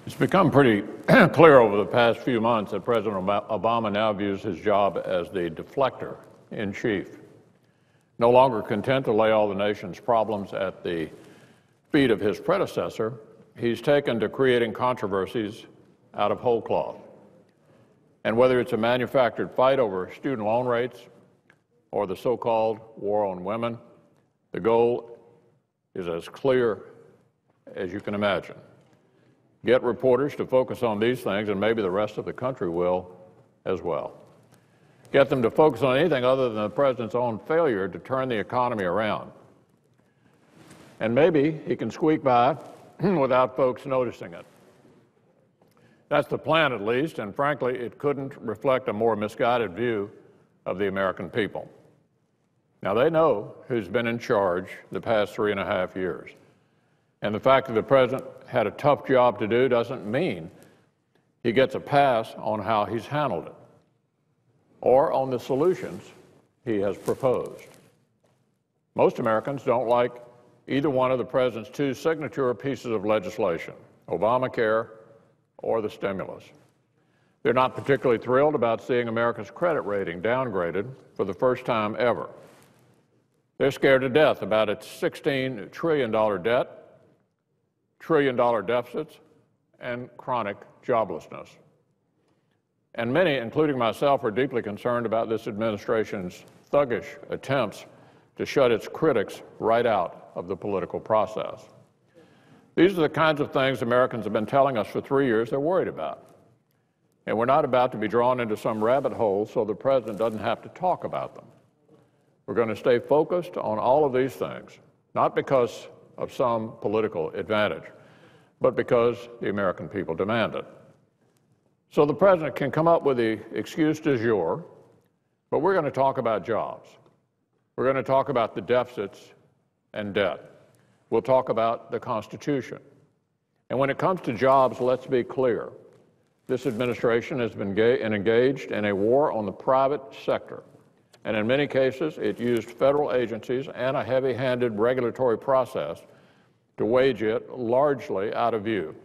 It's become pretty clear over the past few months that President Obama now views his job as the deflector in chief. No longer content to lay all the nation's problems at the feet of his predecessor, he's taken to creating controversies out of whole cloth. And whether it's a manufactured fight over student loan rates or the so-called war on women, the goal is as clear as you can imagine. Get reporters to focus on these things, and maybe the rest of the country will as well. Get them to focus on anything other than the president's own failure to turn the economy around. And maybe he can squeak by without folks noticing it. That's the plan, at least, and frankly, it couldn't reflect a more misguided view of the American people. Now, they know who's been in charge the past 3.5 years. And the fact that the president had a tough job to do doesn't mean he gets a pass on how he's handled it or on the solutions he has proposed. Most Americans don't like either one of the president's two signature pieces of legislation, Obamacare or the stimulus. They're not particularly thrilled about seeing America's credit rating downgraded for the first time ever. They're scared to death about its $16 trillion debt, trillion-dollar deficits, and chronic joblessness. And many, including myself, are deeply concerned about this administration's thuggish attempts to shut its critics right out of the political process. These are the kinds of things Americans have been telling us for 3 years they're worried about. And we're not about to be drawn into some rabbit hole so the president doesn't have to talk about them. We're going to stay focused on all of these things, not because of some political advantage, but because the American people demand it. So the president can come up with the excuse du jour, but we're going to talk about jobs. We're going to talk about the deficits and debt. We'll talk about the Constitution. And when it comes to jobs, let's be clear. This administration has been engaged in a war on the private sector. And in many cases, it used federal agencies and a heavy-handed regulatory process to wage it largely out of view.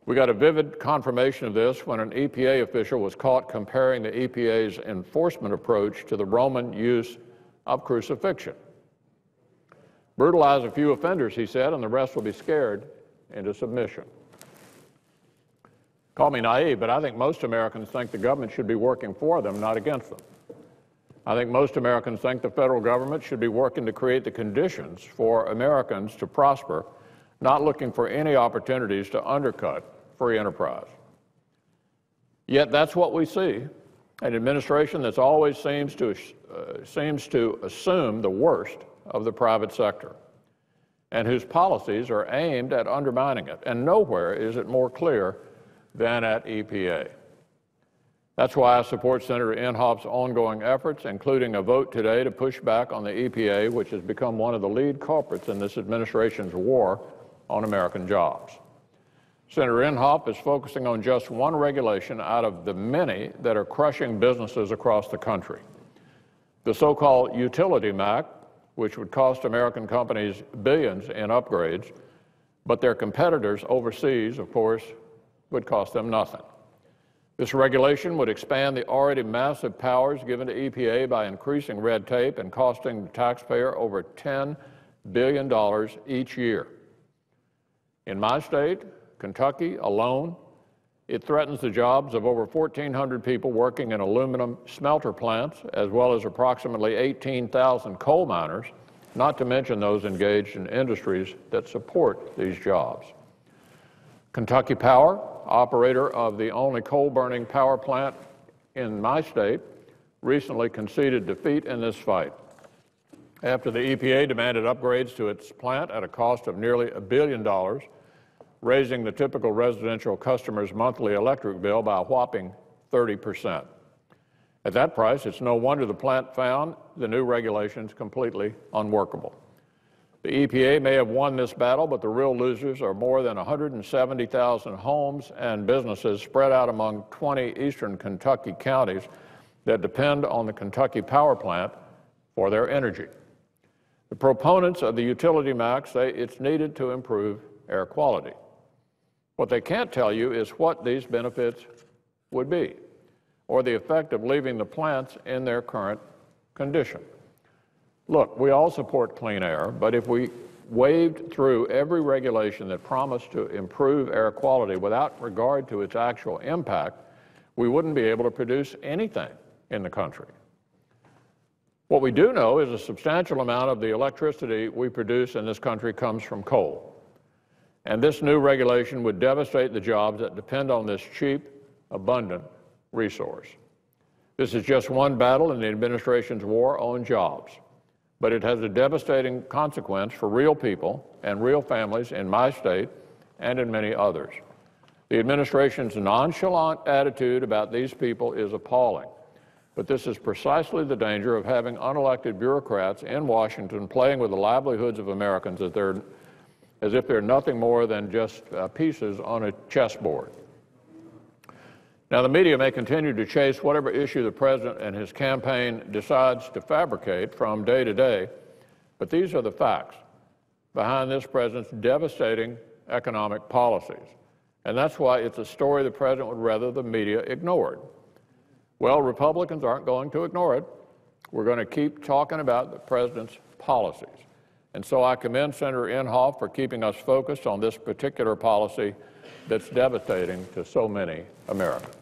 We got a vivid confirmation of this when an EPA official was caught comparing the EPA's enforcement approach to the Roman use of crucifixion. Brutalize a few offenders, he said, and the rest will be scared into submission. Call me naive, but I think most Americans think the government should be working for them, not against them. I think most Americans think the federal government should be working to create the conditions for Americans to prosper, not looking for any opportunities to undercut free enterprise. Yet that's what we see, an administration that always seems to assume the worst of the private sector and whose policies are aimed at undermining it. And nowhere is it more clear than at EPA. That's why I support Senator Inhofe's ongoing efforts, including a vote today to push back on the EPA, which has become one of the lead culprits in this administration's war on American jobs. Senator Inhofe is focusing on just one regulation out of the many that are crushing businesses across the country. The so-called utility MAC, which would cost American companies billions in upgrades, but their competitors overseas, of course, would cost them nothing. This regulation would expand the already massive powers given to EPA by increasing red tape and costing the taxpayer over $10 billion each year. In my state, Kentucky alone, it threatens the jobs of over 1,400 people working in aluminum smelter plants, as well as approximately 18,000 coal miners, not to mention those engaged in industries that support these jobs. Kentucky Power, operator of the only coal-burning power plant in my state, recently conceded defeat in this fight. After the EPA demanded upgrades to its plant at a cost of nearly $1 billion, raising the typical residential customer's monthly electric bill by a whopping 30%. At that price, it's no wonder the plant found the new regulations completely unworkable. The EPA may have won this battle, but the real losers are more than 170,000 homes and businesses spread out among 20 eastern Kentucky counties that depend on the Kentucky Power Plant for their energy. The proponents of the utility MAC say it's needed to improve air quality. What they can't tell you is what these benefits would be, or the effect of leaving the plants in their current condition. Look, we all support clean air, but if we waved through every regulation that promised to improve air quality without regard to its actual impact, we wouldn't be able to produce anything in the country. What we do know is a substantial amount of the electricity we produce in this country comes from coal. And this new regulation would devastate the jobs that depend on this cheap, abundant resource. This is just one battle in the administration's war on jobs, but it has a devastating consequence for real people and real families in my state and in many others. The administration's nonchalant attitude about these people is appalling, but this is precisely the danger of having unelected bureaucrats in Washington playing with the livelihoods of Americans as if they're nothing more than just pieces on a chessboard. Now, the media may continue to chase whatever issue the president and his campaign decides to fabricate from day to day, but these are the facts behind this president's devastating economic policies. And that's why it's a story the president would rather the media ignored. Well, Republicans aren't going to ignore it. We're going to keep talking about the president's policies. And so I commend Senator Inhofe for keeping us focused on this particular policy that's devastating to so many Americans.